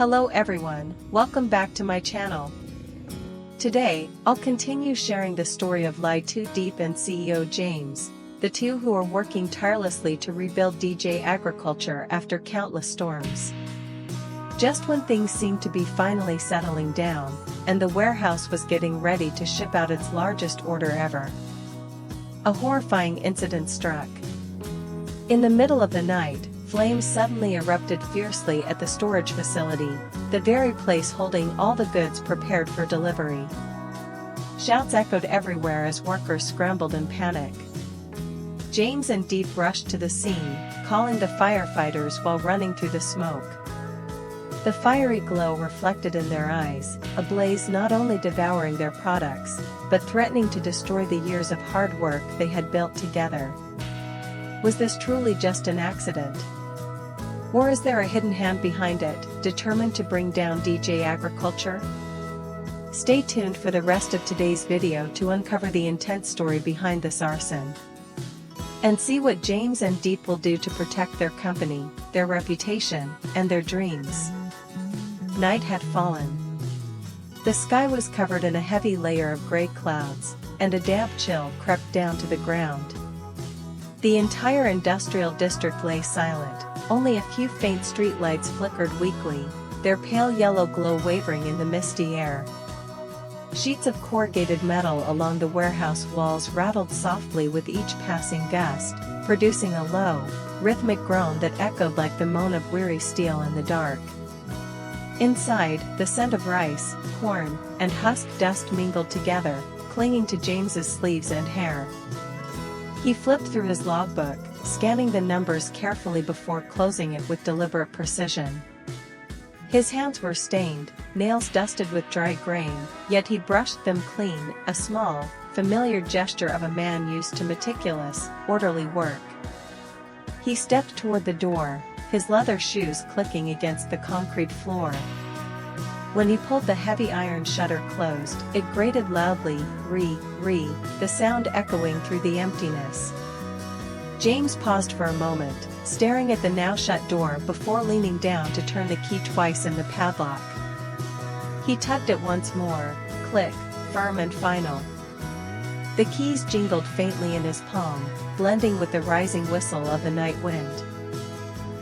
Hello everyone, welcome back to my channel. Today, I'll continue sharing the story of LyTuDiep and CEO James, the two who are working tirelessly to rebuild DJ agriculture after countless storms. Just when things seemed to be finally settling down, and the warehouse was getting ready to ship out its largest order ever, a horrifying incident struck. In the middle of the night, flames suddenly erupted fiercely at the storage facility, the very place holding all the goods prepared for delivery. Shouts echoed everywhere as workers scrambled in panic. James and Diep rushed to the scene, calling the firefighters while running through the smoke. The fiery glow reflected in their eyes, a blaze not only devouring their products, but threatening to destroy the years of hard work they had built together. Was this truly just an accident? Or is there a hidden hand behind it, determined to bring down DJ agriculture? Stay tuned for the rest of today's video to uncover the intense story behind this arson. And see what James and Diep will do to protect their company, their reputation, and their dreams. Night had fallen. The sky was covered in a heavy layer of gray clouds, and a damp chill crept down to the ground. The entire industrial district lay silent, only a few faint streetlights flickered weakly, their pale yellow glow wavering in the misty air. Sheets of corrugated metal along the warehouse walls rattled softly with each passing gust, producing a low, rhythmic groan that echoed like the moan of weary steel in the dark. Inside, the scent of rice, corn, and husk dust mingled together, clinging to James's sleeves and hair. He flipped through his logbook, scanning the numbers carefully before closing it with deliberate precision. His hands were stained, nails dusted with dry grain, yet he brushed them clean, a small, familiar gesture of a man used to meticulous, orderly work. He stepped toward the door, his leather shoes clicking against the concrete floor. When he pulled the heavy iron shutter closed, it grated loudly, the sound echoing through the emptiness. James paused for a moment, staring at the now shut door before leaning down to turn the key twice in the padlock. He tugged it once more, click, firm and final. The keys jingled faintly in his palm, blending with the rising whistle of the night wind.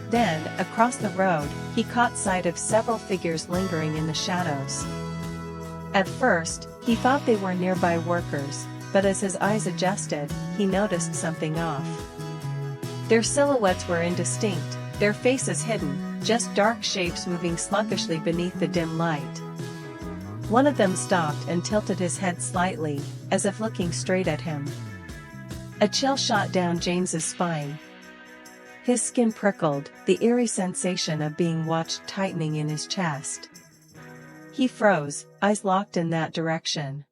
Then, across the road, he caught sight of several figures lingering in the shadows. At first, he thought they were nearby workers, but as his eyes adjusted, he noticed something off. Their silhouettes were indistinct, their faces hidden, just dark shapes moving sluggishly beneath the dim light. One of them stopped and tilted his head slightly, as if looking straight at him. A chill shot down James's spine. His skin prickled, the eerie sensation of being watched tightening in his chest. He froze, eyes locked in that direction.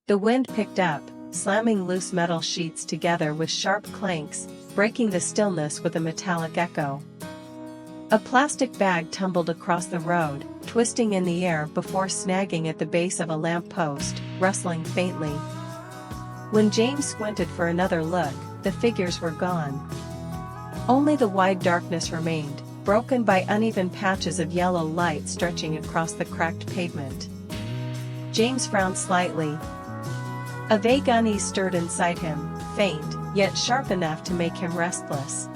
The wind picked up, slamming loose metal sheets together with sharp clanks, breaking the stillness with a metallic echo. A plastic bag tumbled across the road, twisting in the air before snagging at the base of a lamp post, rustling faintly. When James squinted for another look, the figures were gone. Only the wide darkness remained, broken by uneven patches of yellow light stretching across the cracked pavement. James frowned slightly. A vague unease stirred inside him, faint, yet sharp enough to make him restless.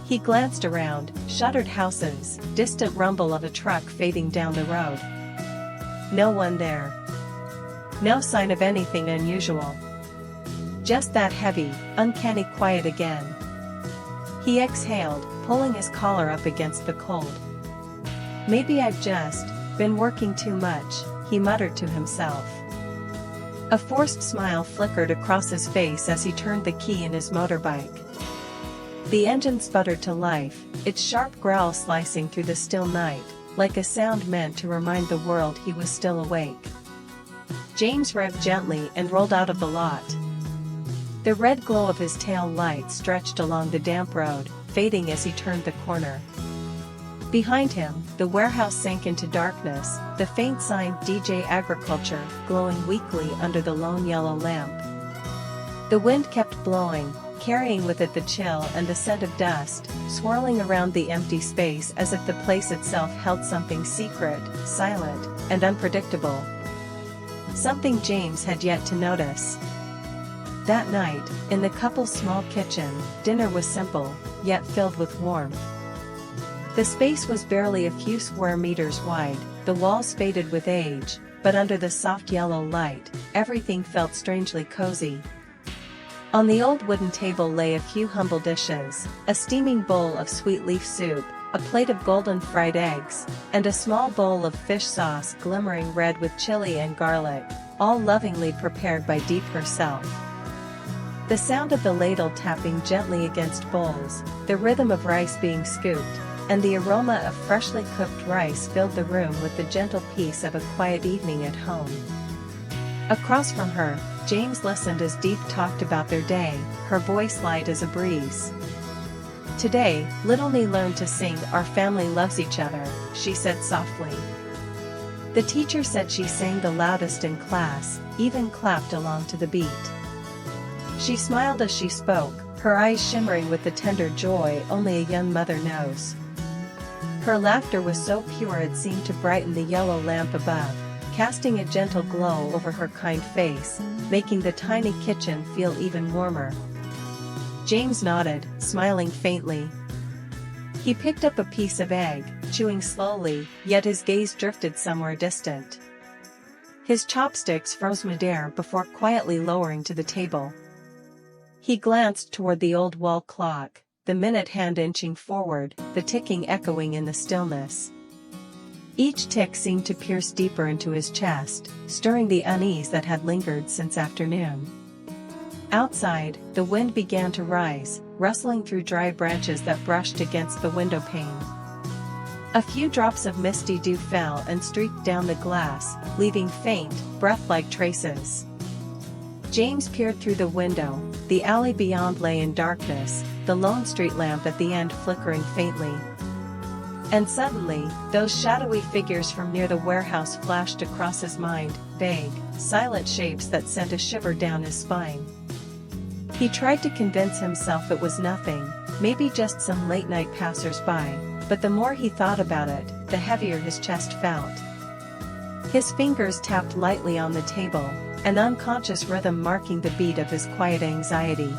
He glanced around, shuttered houses, distant rumble of a truck fading down the road. No one there. No sign of anything unusual. Just that heavy, uncanny quiet again. He exhaled, pulling his collar up against the cold. Maybe I've just been working too much, he muttered to himself. A forced smile flickered across his face as he turned the key in his motorbike. The engine sputtered to life, its sharp growl slicing through the still night, like a sound meant to remind the world he was still awake. James revved gently and rolled out of the lot. The red glow of his tail light stretched along the damp road, fading as he turned the corner. Behind him, the warehouse sank into darkness, the faint sign DJ Agriculture glowing weakly under the lone yellow lamp. The wind kept blowing, carrying with it the chill and the scent of dust, swirling around the empty space as if the place itself held something secret, silent, and unpredictable. Something James had yet to notice. That night, in the couple's small kitchen, dinner was simple, yet filled with warmth. The space was barely a few square meters wide, the walls faded with age, but under the soft yellow light, everything felt strangely cozy. On the old wooden table lay a few humble dishes, a steaming bowl of sweet leaf soup, a plate of golden fried eggs, and a small bowl of fish sauce glimmering red with chili and garlic, all lovingly prepared by Diep herself. The sound of the ladle tapping gently against bowls, the rhythm of rice being scooped, and the aroma of freshly cooked rice filled the room with the gentle peace of a quiet evening at home. Across from her, James listened as Diep talked about their day, her voice light as a breeze. "Today, little Nee learned to sing 'Our Family Loves Each Other,'" she said softly. The teacher said she sang the loudest in class, even clapped along to the beat. She smiled as she spoke, her eyes shimmering with the tender joy only a young mother knows. Her laughter was so pure it seemed to brighten the yellow lamp above, casting a gentle glow over her kind face, making the tiny kitchen feel even warmer. James nodded, smiling faintly. He picked up a piece of egg, chewing slowly, yet his gaze drifted somewhere distant. His chopsticks froze midair before quietly lowering to the table. He glanced toward the old wall clock, the minute hand inching forward, the ticking echoing in the stillness. Each tick seemed to pierce deeper into his chest, stirring the unease that had lingered since afternoon. Outside, the wind began to rise, rustling through dry branches that brushed against the window pane. A few drops of misty dew fell and streaked down the glass, leaving faint, breath-like traces. James peered through the window. The alley beyond lay in darkness, the lone street lamp at the end flickering faintly. And suddenly, those shadowy figures from near the warehouse flashed across his mind, vague, silent shapes that sent a shiver down his spine. He tried to convince himself it was nothing, maybe just some late-night passers-by, but the more he thought about it, the heavier his chest felt. His fingers tapped lightly on the table, an unconscious rhythm marking the beat of his quiet anxiety.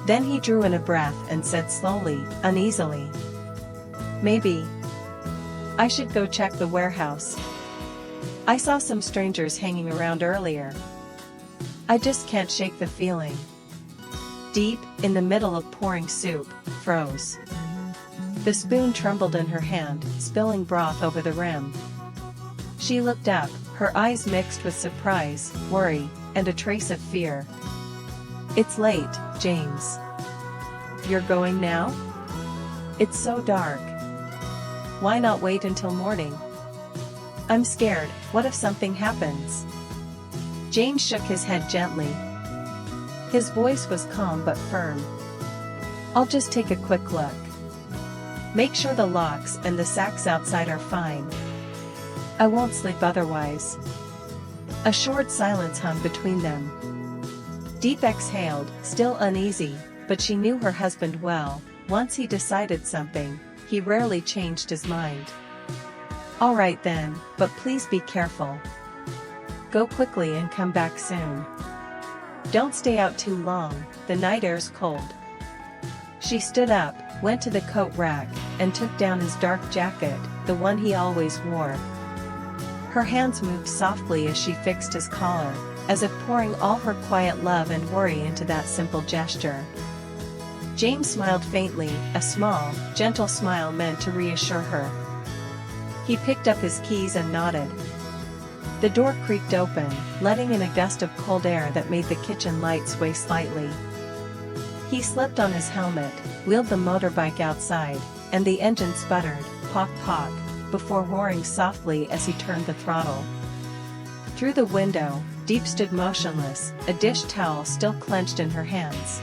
Then he drew in a breath and said slowly, uneasily, "Maybe I should go check the warehouse. I saw some strangers hanging around earlier. I just can't shake the feeling." Diep, in the middle of pouring soup, froze. The spoon trembled in her hand, spilling broth over the rim. She looked up, her eyes mixed with surprise, worry, and a trace of fear. "It's late, James. You're going now? It's so dark. Why not wait until morning?" "I'm scared, what if something happens?" James shook his head gently. His voice was calm but firm. "I'll just take a quick look. Make sure the locks and the sacks outside are fine. I won't sleep otherwise." A short silence hung between them. Diep exhaled, still uneasy, but she knew her husband well. Once he decided something, he rarely changed his mind. "All right then, but please be careful. Go quickly and come back soon. Don't stay out too long, the night air's cold." She stood up, went to the coat rack, and took down his dark jacket, the one he always wore. Her hands moved softly as she fixed his collar, as if pouring all her quiet love and worry into that simple gesture. James smiled faintly, a small, gentle smile meant to reassure her. He picked up his keys and nodded. The door creaked open, letting in a gust of cold air that made the kitchen light sway slightly. He slipped on his helmet, wheeled the motorbike outside, and the engine sputtered, pock-pock, before roaring softly as he turned the throttle. Through the window, Diep stood motionless, a dish towel still clenched in her hands.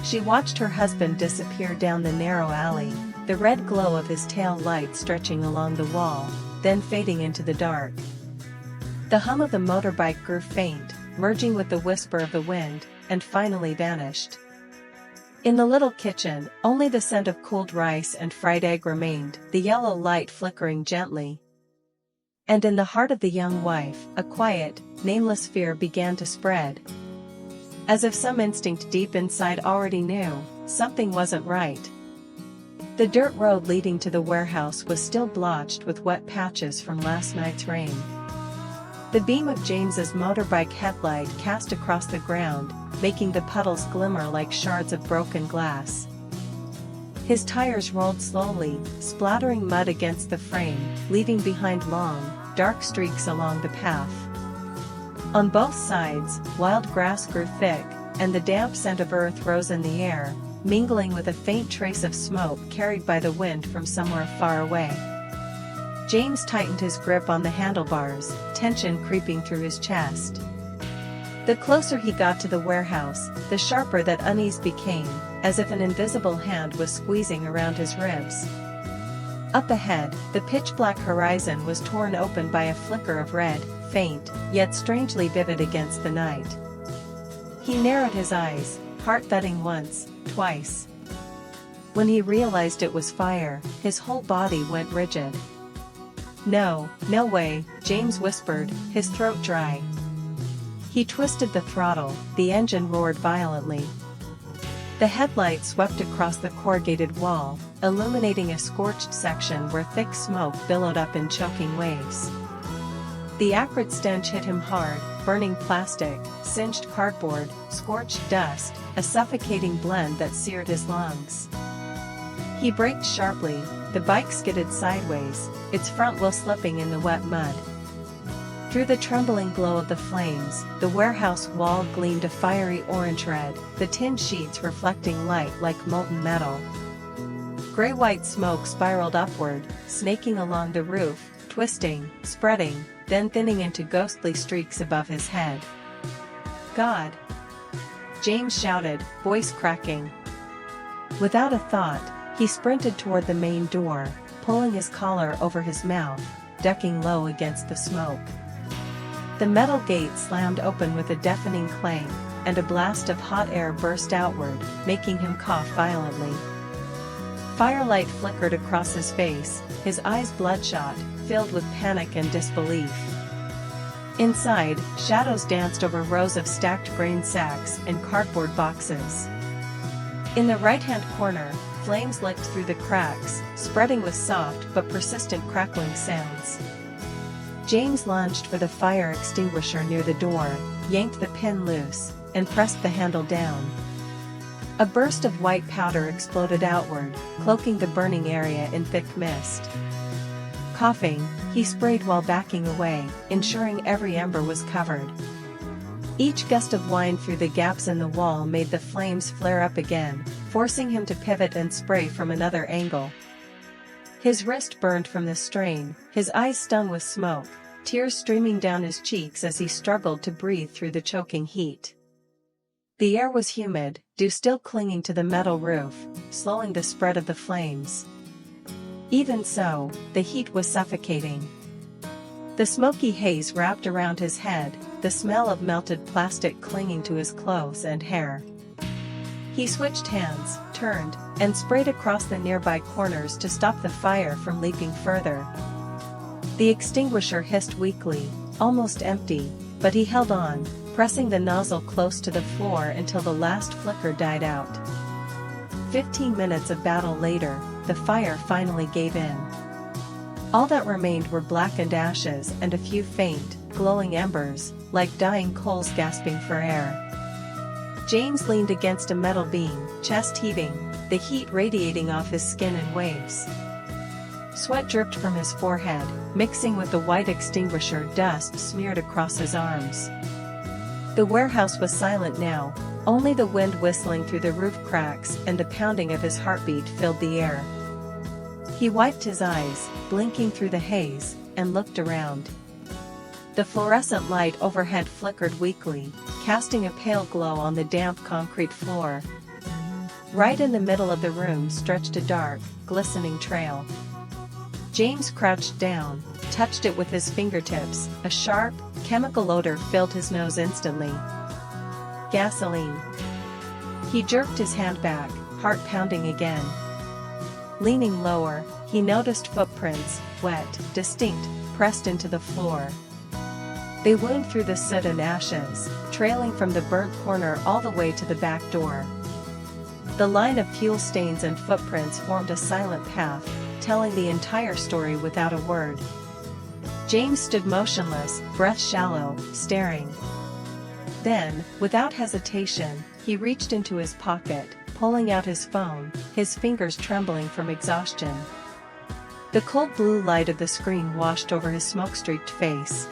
She watched her husband disappear down the narrow alley, the red glow of his tail light stretching along the wall, then fading into the dark. The hum of the motorbike grew faint, merging with the whisper of the wind, and finally vanished. In the little kitchen, only the scent of cooled rice and fried egg remained, the yellow light flickering gently. And in the heart of the young wife, a quiet, nameless fear began to spread. As if some instinct deep inside already knew, something wasn't right. The dirt road leading to the warehouse was still blotched with wet patches from last night's rain. The beam of James's motorbike headlight cast across the ground, making the puddles glimmer like shards of broken glass. His tires rolled slowly, splattering mud against the frame, leaving behind long, dark streaks along the path. On both sides, wild grass grew thick, and the damp scent of earth rose in the air, mingling with a faint trace of smoke carried by the wind from somewhere far away. James tightened his grip on the handlebars, tension creeping through his chest. The closer he got to the warehouse, the sharper that unease became, as if an invisible hand was squeezing around his ribs. Up ahead, the pitch-black horizon was torn open by a flicker of red, faint, yet strangely vivid against the night. He narrowed his eyes, heart thudding once, twice. When he realized it was fire, his whole body went rigid. "No, no way," James whispered, his throat dry. He twisted the throttle, the engine roared violently. The headlight swept across the corrugated wall, illuminating a scorched section where thick smoke billowed up in choking waves. The acrid stench hit him hard, burning plastic, singed cardboard, scorched dust, a suffocating blend that seared his lungs. He braked sharply, the bike skidded sideways, its front wheel slipping in the wet mud. Through the trembling glow of the flames, the warehouse wall gleamed a fiery orange red, the tin sheets reflecting light like molten metal. Gray-white smoke spiraled upward, snaking along the roof, twisting, spreading, then thinning into ghostly streaks above his head. "God!" James shouted, voice cracking. Without a thought, he sprinted toward the main door, pulling his collar over his mouth, ducking low against the smoke. The metal gate slammed open with a deafening clang, and a blast of hot air burst outward, making him cough violently. Firelight flickered across his face, his eyes bloodshot, filled with panic and disbelief. Inside, shadows danced over rows of stacked grain sacks and cardboard boxes. In the right-hand corner, flames licked through the cracks, spreading with soft but persistent crackling sounds. James lunged for the fire extinguisher near the door, yanked the pin loose, and pressed the handle down. A burst of white powder exploded outward, cloaking the burning area in thick mist. Coughing, he sprayed while backing away, ensuring every ember was covered. Each gust of wind through the gaps in the wall made the flames flare up again, forcing him to pivot and spray from another angle. His wrist burned from the strain, his eyes stung with smoke, tears streaming down his cheeks as he struggled to breathe through the choking heat. The air was humid, dew still clinging to the metal roof, slowing the spread of the flames. Even so, the heat was suffocating. The smoky haze wrapped around his head, the smell of melted plastic clinging to his clothes and hair. He switched hands, turned, and sprayed across the nearby corners to stop the fire from leaping further. The extinguisher hissed weakly, almost empty, but he held on, pressing the nozzle close to the floor until the last flicker died out. 15 minutes of battle later, the fire finally gave in. All that remained were blackened ashes and a few faint, glowing embers, like dying coals gasping for air. James leaned against a metal beam, chest heaving, the heat radiating off his skin in waves. Sweat dripped from his forehead, mixing with the white extinguisher dust smeared across his arms. The warehouse was silent now, only the wind whistling through the roof cracks and the pounding of his heartbeat filled the air. He wiped his eyes, blinking through the haze, and looked around. The fluorescent light overhead flickered weakly, casting a pale glow on the damp concrete floor. Right in the middle of the room stretched a dark, glistening trail. James crouched down, touched it with his fingertips, a sharp, chemical odor filled his nose instantly. Gasoline. He jerked his hand back, heart pounding again. Leaning lower, he noticed footprints, wet, distinct, pressed into the floor. They wound through the soot and ashes, trailing from the burnt corner all the way to the back door. The line of fuel stains and footprints formed a silent path, telling the entire story without a word. James stood motionless, breath shallow, staring. Then, without hesitation, he reached into his pocket, pulling out his phone, his fingers trembling from exhaustion. The cold blue light of the screen washed over his smoke-streaked face.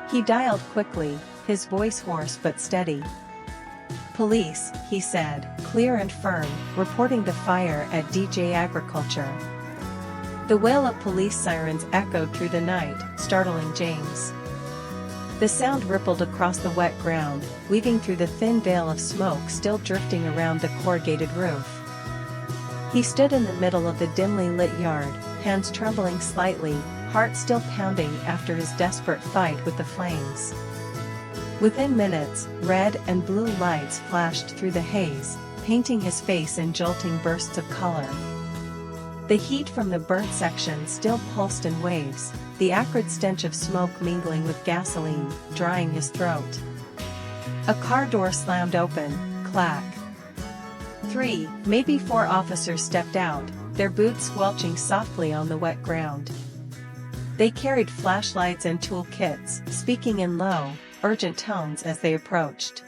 He dialed quickly, his voice hoarse but steady. "Police," he said, clear and firm, reporting the fire at DJ Agriculture. The wail of police sirens echoed through the night, startling James. The sound rippled across the wet ground, weaving through the thin veil of smoke still drifting around the corrugated roof. He stood in the middle of the dimly lit yard, hands trembling slightly, heart still pounding after his desperate fight with the flames. Within minutes, red and blue lights flashed through the haze, painting his face in jolting bursts of color. The heat from the burnt section still pulsed in waves, the acrid stench of smoke mingling with gasoline, drying his throat. A car door slammed open, clack. 3, maybe 4 officers stepped out, their boots squelching softly on the wet ground. They carried flashlights and toolkits, speaking in low, urgent tones as they approached.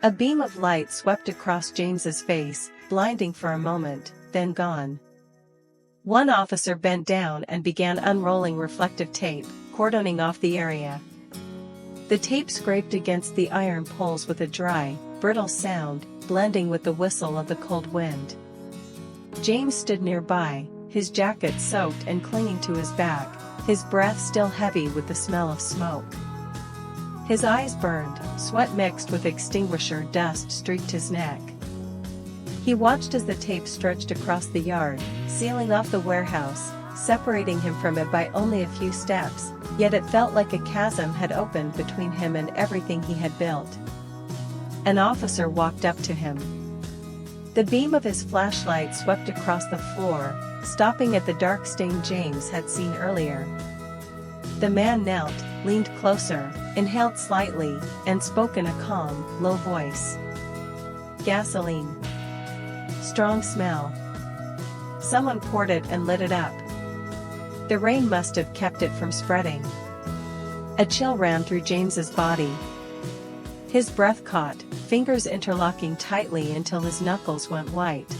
A beam of light swept across James's face, blinding for a moment, then gone. One officer bent down and began unrolling reflective tape, cordoning off the area. The tape scraped against the iron poles with a dry, brittle sound, blending with the whistle of the cold wind. James stood nearby, his jacket soaked and clinging to his back, his breath still heavy with the smell of smoke. His eyes burned, sweat mixed with extinguisher dust streaked his neck. He watched as the tape stretched across the yard, sealing off the warehouse, separating him from it by only a few steps, yet it felt like a chasm had opened between him and everything he had built. An officer walked up to him. The beam of his flashlight swept across the floor, stopping at the dark stain James had seen earlier. The man knelt, leaned closer, inhaled slightly, and spoke in a calm, low voice. "Gasoline. Strong smell. Someone poured it and lit it up. The rain must have kept it from spreading." A chill ran through James's body. His breath caught, fingers interlocking tightly until his knuckles went white.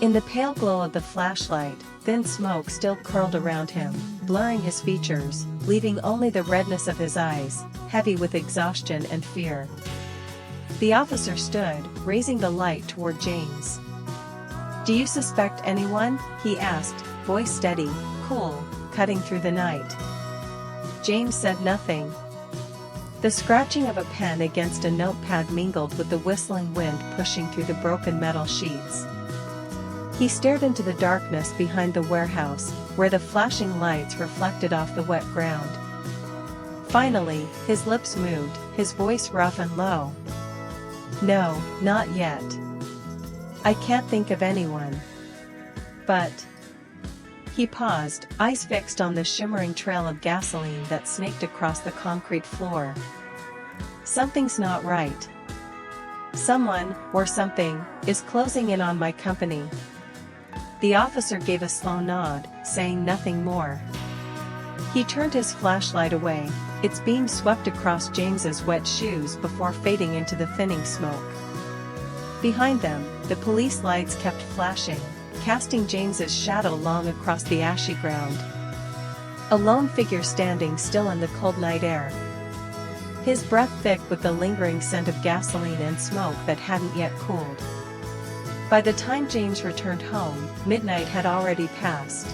In the pale glow of the flashlight, thin smoke still curled around him, blurring his features, leaving only the redness of his eyes, heavy with exhaustion and fear. The officer stood, raising the light toward James. "Do you suspect anyone?" he asked, voice steady, cool, cutting through the night. James said nothing. The scratching of a pen against a notepad mingled with the whistling wind pushing through the broken metal sheets. He stared into the darkness behind the warehouse, where the flashing lights reflected off the wet ground. Finally, his lips moved, his voice rough and low. "No, not yet. I can't think of anyone. But..." He paused, eyes fixed on the shimmering trail of gasoline that snaked across the concrete floor. "Something's not right. Someone, or something, is closing in on my company." The officer gave a slow nod, saying nothing more. He turned his flashlight away, its beam swept across James's wet shoes before fading into the thinning smoke. Behind them, the police lights kept flashing, casting James's shadow long across the ashy ground. A lone figure standing still in the cold night air. His breath thick with the lingering scent of gasoline and smoke that hadn't yet cooled. By the time James returned home, midnight had already passed.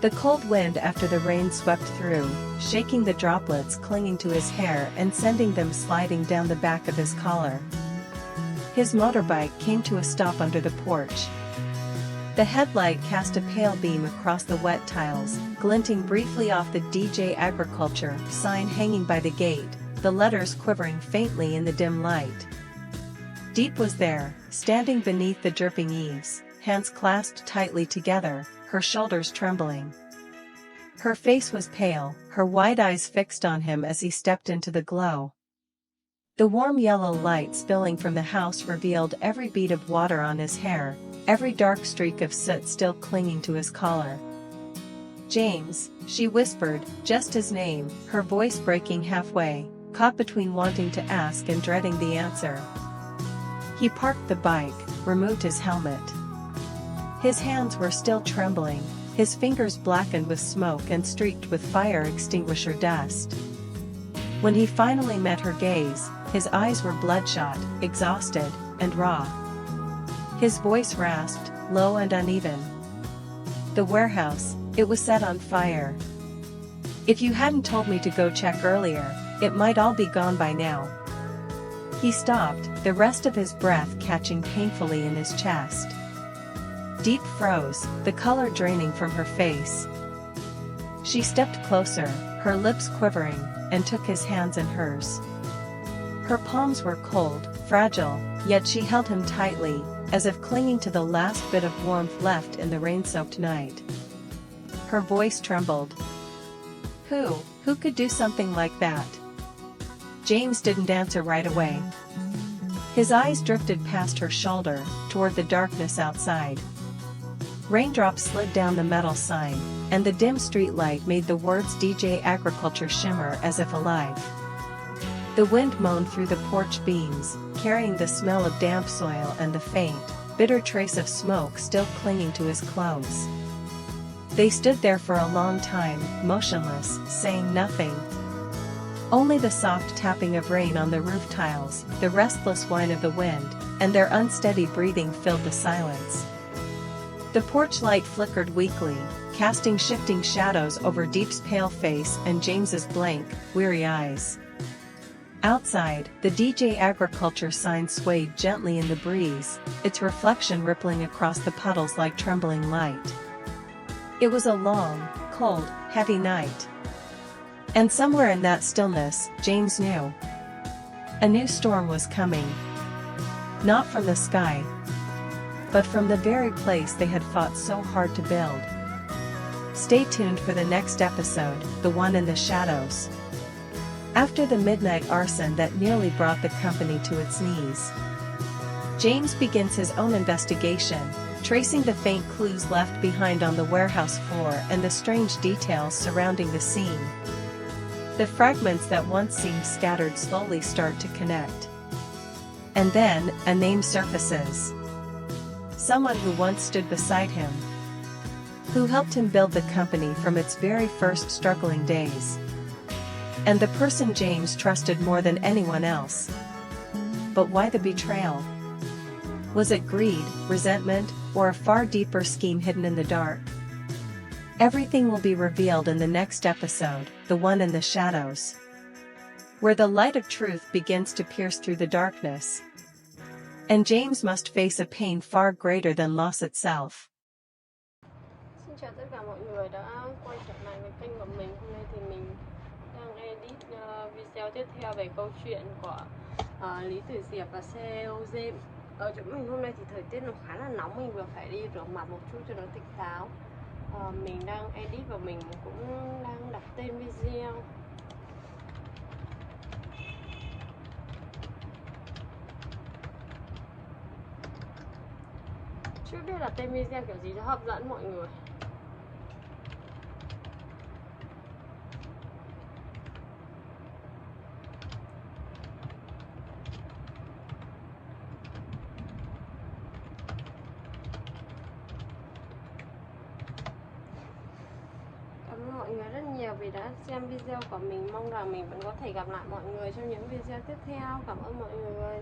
The cold wind after the rain swept through, shaking the droplets clinging to his hair and sending them sliding down the back of his collar. His motorbike came to a stop under the porch. The headlight cast a pale beam across the wet tiles, glinting briefly off the DJ Agriculture sign hanging by the gate, the letters quivering faintly in the dim light. Diep was there, standing beneath the dripping eaves, hands clasped tightly together, her shoulders trembling. Her face was pale, her wide eyes fixed on him as he stepped into the glow. The warm yellow light spilling from the house revealed every bead of water on his hair, every dark streak of soot still clinging to his collar. "James," she whispered, just his name, her voice breaking halfway, caught between wanting to ask and dreading the answer. He parked the bike, removed his helmet. His hands were still trembling, his fingers blackened with smoke and streaked with fire extinguisher dust. When he finally met her gaze, his eyes were bloodshot, exhausted, and raw. His voice rasped, low and uneven. "The warehouse, it was set on fire. If you hadn't told me to go check earlier, it might all be gone by now." He stopped, the rest of his breath catching painfully in his chest. Diep froze, the color draining from her face. She stepped closer, her lips quivering, and took his hands in hers. Her palms were cold, fragile, yet she held him tightly, as if clinging to the last bit of warmth left in the rain-soaked night. Her voice trembled. Who could do something like that?" James didn't answer right away. His eyes drifted past her shoulder, toward the darkness outside. Raindrops slid down the metal sign, and the dim streetlight made the words DJ Agriculture shimmer as if alive. The wind moaned through the porch beams, carrying the smell of damp soil and the faint, bitter trace of smoke still clinging to his clothes. They stood there for a long time, motionless, saying nothing. Only the soft tapping of rain on the roof tiles, the restless whine of the wind, and their unsteady breathing filled the silence. The porch light flickered weakly, casting shifting shadows over Diep's pale face and James's blank, weary eyes. Outside, the DJ Agriculture sign swayed gently in the breeze, its reflection rippling across the puddles like trembling light. It was a long, cold, heavy night. And somewhere in that stillness, James knew. A new storm was coming. Not from the sky, but from the very place they had fought so hard to build. Stay tuned for the next episode, the one in the shadows. After the midnight arson that nearly brought the company to its knees, James begins his own investigation, tracing the faint clues left behind on the warehouse floor and the strange details surrounding the scene. The fragments that once seemed scattered slowly start to connect. And then, a name surfaces. Someone who once stood beside him, who helped him build the company from its very first struggling days. And the person James trusted more than anyone else. But why the betrayal? Was it greed, resentment, or a far deeper scheme hidden in the dark? Everything will be revealed in the next episode, the one in the shadows, where the light of truth begins to pierce through the darkness. And James must face a pain far greater than loss itself. Xin chào tất cả mọi người đã quay trở lại với kênh của mình. Hôm nay thì mình đang edit video tiếp theo về câu chuyện của Lý Tử Diệp và CEO Diep. Ở chỗ mình hôm nay thì thời tiết nó khá là nóng, mình vừa phải đi rửa mặt một chút cho nó tỉnh táo. Mình đang edit và mình cũng đang đọc tên video. Chưa biết là tên video kiểu gì cho hấp dẫn mọi người. Cảm ơn mọi người rất nhiều vì đã xem video của mình. Mong rằng mình vẫn có thể gặp lại mọi người trong những video tiếp theo. Cảm ơn mọi người.